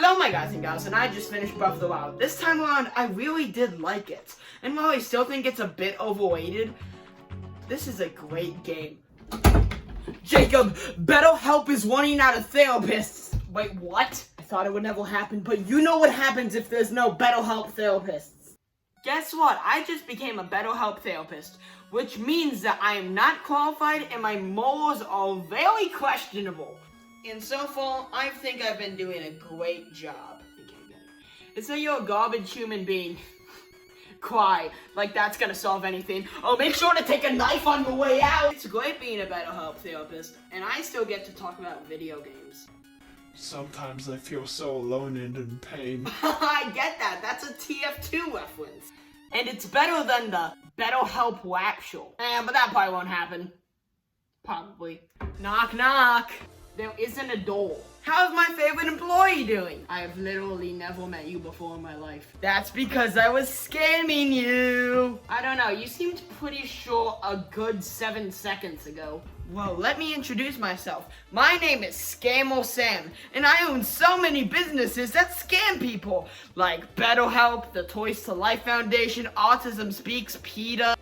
So my guys and gals, and I just finished Breath of the Wild. This time around, I really did like it. And while I still think it's a bit overrated, this is a great game. Jacob, BetterHelp is running out of therapists. Wait, what? I thought it would never happen, but you know what happens if there's no BetterHelp therapists. Guess what? I just became a BetterHelp therapist, which means that I am not qualified and my morals are very questionable. And so far, I think I've been doing a great job. It's that you're a garbage human being. Cry, like that's gonna solve anything. Oh, make sure to take a knife on the way out. It's great being a BetterHelp therapist, and I still get to talk about video games. Sometimes I feel so alone and in pain. I get that. That's a TF2 reference. And it's better than the BetterHelp rap show. But that probably won't happen. Probably. Knock, knock. There isn't a door. How's my favorite employee doing? I have literally never met you before in my life. That's because I was scamming you. I don't know, you seemed pretty sure a good 7 seconds ago. Well, let me introduce myself. My name is Scammer Sam, and I own so many businesses that scam people. Like BetterHelp, the Toys to Life Foundation, Autism Speaks, PETA,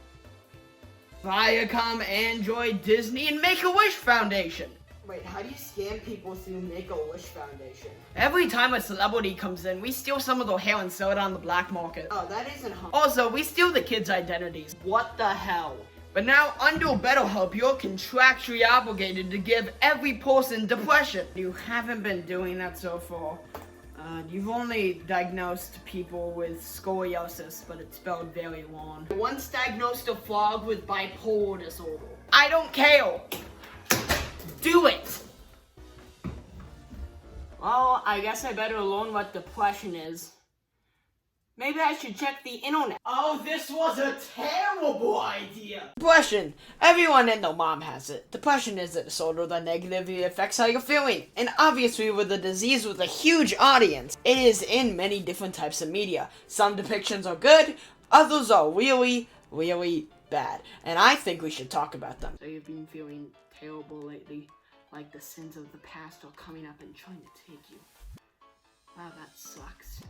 Viacom, Android, Disney, and Make-A-Wish Foundation. Wait, how do you scam people through Make-A-Wish Foundation? Every time a celebrity comes in, we steal some of their hair and sell it on the black market. Oh, that isn't hard. Also, we steal the kids' identities. What the hell? But now, under BetterHelp, you're contractually obligated to give every person depression. You haven't been doing that so far. You've only diagnosed people with scoliosis, but it's spelled very wrong. Once diagnosed a frog with bipolar disorder. I don't care! Do it! Well, I guess I better learn what depression is. Maybe I should check the internet. Oh, this was a terrible idea! Depression. Everyone and their mom has it. Depression is a disorder that negatively affects how you're feeling. And obviously with a disease with a huge audience, it is in many different types of media. Some depictions are good, others are really, really bad. And I think we should talk about them. So you've been feeling terrible lately, like the sins of the past are coming up and trying to take you. Wow, that sucks.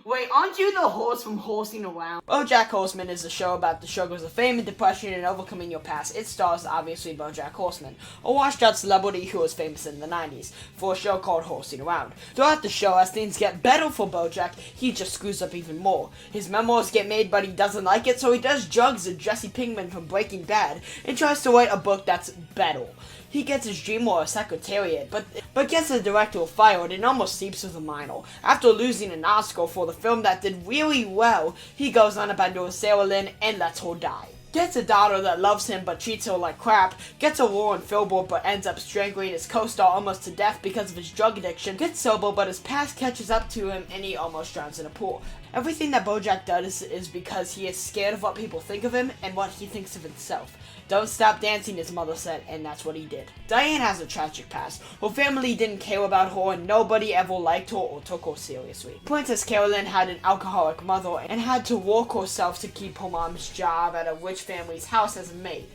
Wait, aren't you the horse from Horsing Around? BoJack Horseman is a show about the struggles of fame and depression and overcoming your past. It stars, obviously, BoJack Horseman, a washed-out celebrity who was famous in the 90s, for a show called Horsing Around. Throughout the show, as things get better for BoJack, he just screws up even more. His memoirs get made, but he doesn't like it, so he does drugs with Jesse Pinkman from Breaking Bad, and tries to write a book that's better. He gets his dream or a secretariat, but gets the director fired and almost sleeps with a minor. After losing an Oscar for the film that did really well, he goes on a bender with Sarah Lynn and lets her die. Gets a daughter that loves him but treats her like crap, gets a role in Filbert but ends up strangling his co-star almost to death because of his drug addiction, gets sober but his past catches up to him and he almost drowns in a pool. Everything that BoJack does is because he is scared of what people think of him and what he thinks of himself. Don't stop dancing, his mother said, and that's what he did. Diane has a tragic past. Her family didn't care about her and nobody ever liked her or took her seriously. Princess Carolyn had an alcoholic mother and had to work herself to keep her mom's job at a rich family's house as a maid.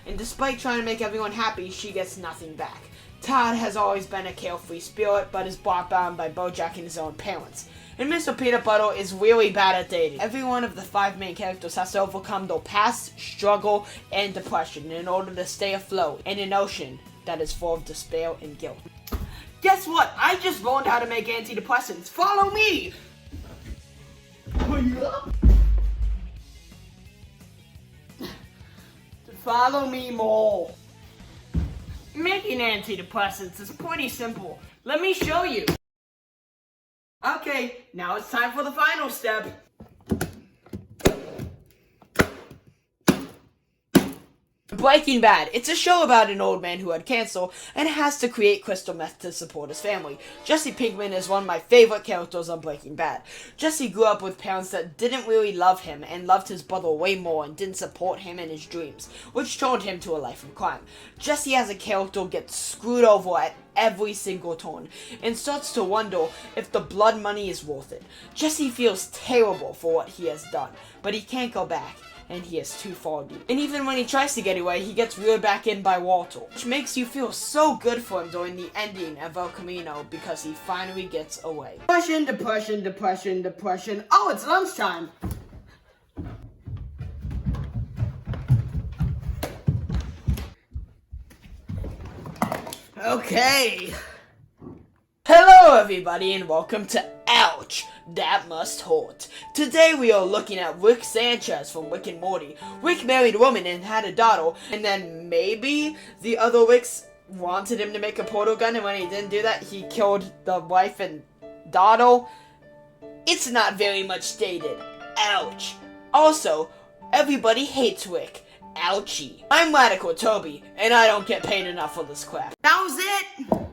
And despite trying to make everyone happy, she gets nothing back. Todd has always been a carefree spirit, but is brought down by BoJack and his own parents. And Mr. Peanut Butter is really bad at dating. Every one of the 5 main characters has to overcome their past, struggle, and depression in order to stay afloat in an ocean that is full of despair and guilt. Guess what? I just learned how to make antidepressants. Follow me! Follow me more. Making antidepressants is pretty simple. Let me show you. Okay, now it's time for the final step. Breaking Bad. It's a show about an old man who had cancer and has to create crystal meth to support his family. Jesse Pinkman is one of my favorite characters on Breaking Bad. Jesse grew up with parents that didn't really love him and loved his brother way more and didn't support him in his dreams, which turned him to a life of crime. Jesse as a character gets screwed over at every single turn and starts to wonder if the blood money is worth it. Jesse feels terrible for what he has done, but he can't go back. and he is too far deep. And even when he tries to get away, he gets reeled back in by Walter, which makes you feel so good for him during the ending of El Camino because he finally gets away. Depression, depression, depression, depression. Oh, it's lunchtime! Okay. Hello everybody and welcome to Ouch! That Must Hurt. Today we are looking at Rick Sanchez from Rick and Morty. Rick married a woman and had a daughter, and then maybe the other Ricks wanted him to make a portal gun, and when he didn't do that, he killed the wife and daughter. It's not very much stated. Ouch. Also, everybody hates Rick. Ouchie. I'm Radical Toby, and I don't get paid enough for this crap. That was it!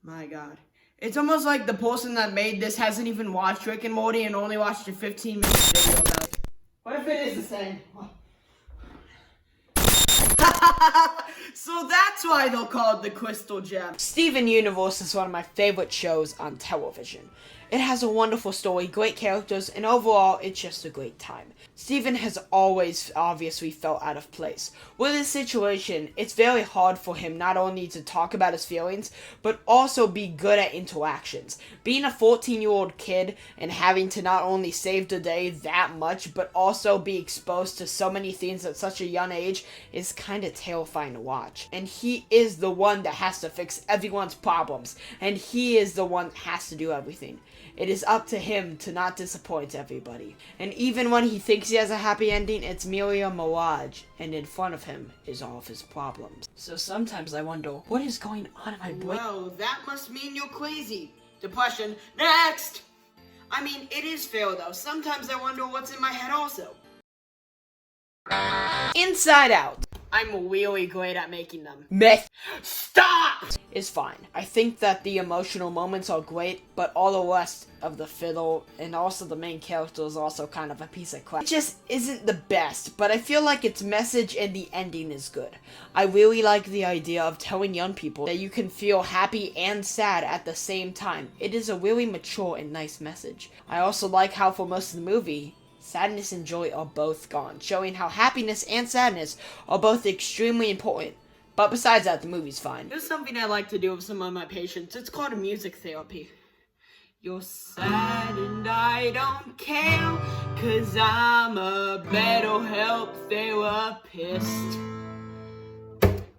My god. It's almost like the person that made this hasn't even watched Rick and Morty and only watched a 15-minute video about it. What if it is the same? So that's why they'll call it the Crystal Gem. Steven Universe is one of my favorite shows on television. It has a wonderful story, great characters, and overall, it's just a great time. Steven has always obviously felt out of place. With his situation, it's very hard for him not only to talk about his feelings, but also be good at interactions. Being a 14-year-old kid and having to not only save the day that much, but also be exposed to so many things at such a young age is kind of terrifying to watch. And he is the one that has to fix everyone's problems, and he is the one that has to do everything. It is up to him to not disappoint everybody. And even when he thinks he has a happy ending, it's merely a mirage, and in front of him is all of his problems. So sometimes I wonder, what is going on in my brain? Well, that must mean you're crazy. Depression. Next! I mean, it is fair though. Sometimes I wonder what's in my head also. Inside Out. I'm really great at making them. Myth. Stop! Is fine. I think that the emotional moments are great, but all the rest of the fiddle and also the main character is also kind of a piece of crap. It just isn't the best, but I feel like its message and the ending is good. I really like the idea of telling young people that you can feel happy and sad at the same time. It is a really mature and nice message. I also like how for most of the movie, sadness and joy are both gone, showing how happiness and sadness are both extremely important. But besides that, the movie's fine. There's something I like to do with some of my patients. It's called music therapy. You're sad and I don't care, 'cause I'm a better help therapist.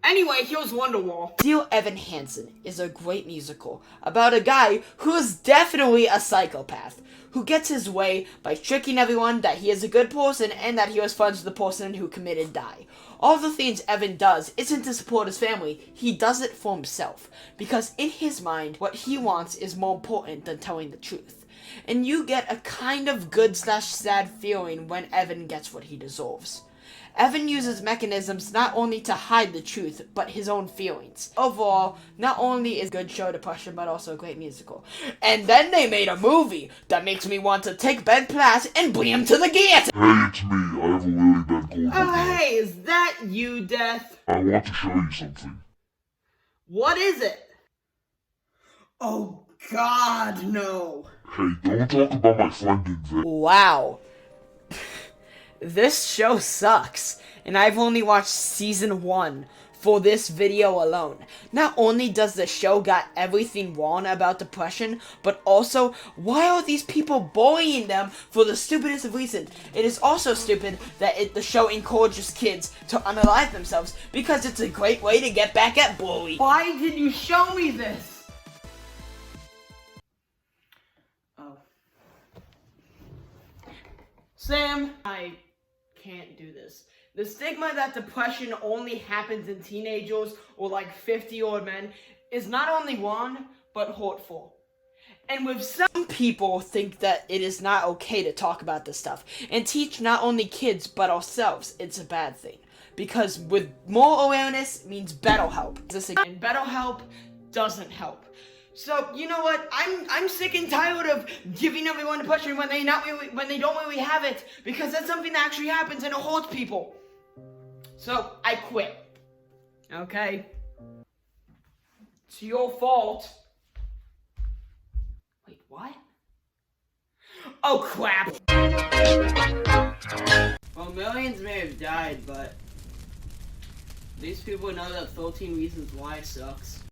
Anyway, here's Wonderwall. Dear Evan Hansen is a great musical about a guy who is definitely a psychopath, who gets his way by tricking everyone that he is a good person and that he was friends with the person who committed die. All the things Evan does isn't to support his family, he does it for himself, because in his mind, what he wants is more important than telling the truth. And you get a kind of good/sad feeling when Evan gets what he deserves. Evan uses mechanisms not only to hide the truth, but his own feelings. Overall, not only is a good show Depression, but also a great musical. And then they made a movie that makes me want to take Ben Platt and bring him to the guillotine. Hey, it's me. I have a really bad cold. Oh, hey, is that you, Death? I want to show you something. What is it? Oh, God, no. Hey, don't talk about my friend in there. Wow. This show sucks, and I've only watched season 1 for this video alone. Not only does the show got everything wrong about depression, but also, why are these people bullying them for the stupidest of reasons? It is also stupid that the show encourages kids to unalive themselves, because it's a great way to get back at bullies. Why did you show me this? Oh. Sam, I can't do this. The stigma that depression only happens in teenagers or like 50-year-old men is not only wrong, but hurtful. And with some people think that it is not okay to talk about this stuff and teach not only kids but ourselves it's a bad thing. Because with more awareness means better help. And better help doesn't help. So, you know what? I'm sick and tired of giving everyone depression when they don't really have it, because that's something that actually happens and it hurts people. So, I quit. Okay? It's your fault. Wait, what? Oh crap! Well, millions may have died, but these people know that 13 Reasons Why sucks.